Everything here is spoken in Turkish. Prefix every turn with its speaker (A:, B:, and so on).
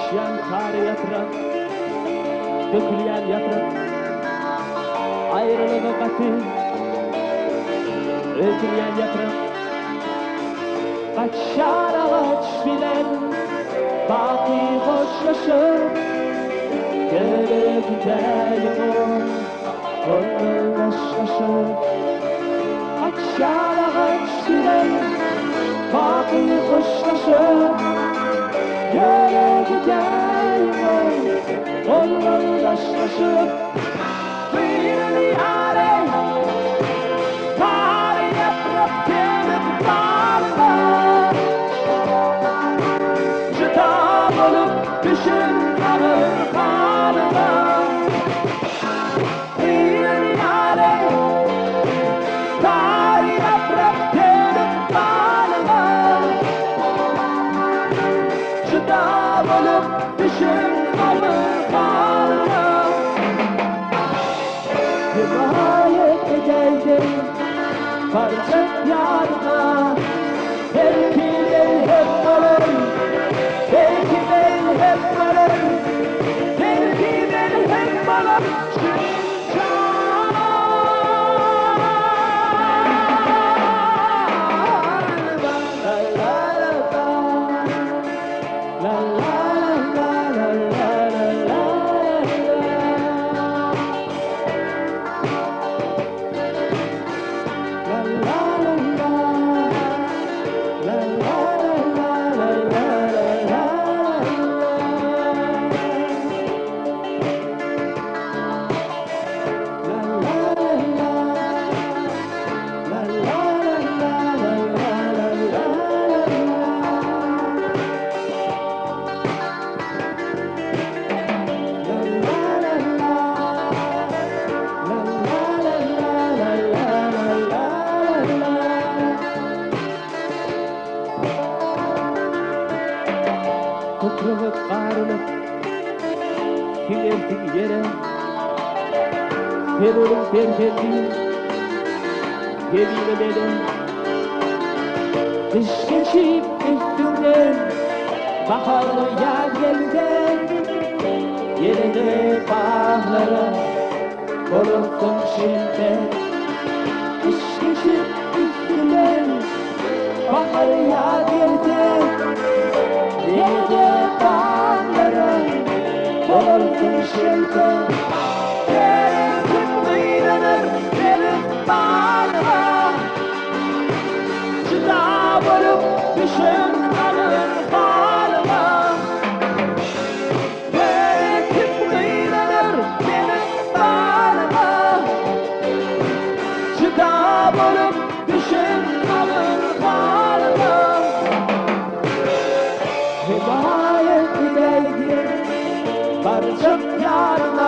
A: Düşen kar yaprak, dökülen yaprak, ayrılığı katı, ötülen yaprak. Kaçar ağaç bilen, baki hoşlaşır, geri gidelim onlarlaşır. Kaçar ağaç bilen, baki hoşlaşır, geri gidelim onlarlaşır. Duyun yâre, kar yaprak gelip bağlar. Çıta bulup düşün ağır karlar. Duyun yâre, kar yaprak gelip bağlar. Çıta bulup düşün ağır karlar. Hidayet geldim varacak yarına. Belki ben hep varım, belki ben hep varım, belki ben hep varım. Kutluğu karnı, kilerdik yere, terörün tercihli, gelinelere. Kış geçip üstünden, baharlı yaz geldi, yerine bağlara, korktun şimdi. Kış geçip üstünden, baharlı yaz geldi, yerine bağlara, korktun şimdi. Gerekip kıylanır, gelip bağlara. Çıta bulup düşün alır bağlara. Gerekip kıylanır, gelip bağlara. Çıta bulup düşün alır bağlara. Hidayet gideydi varacak yarına.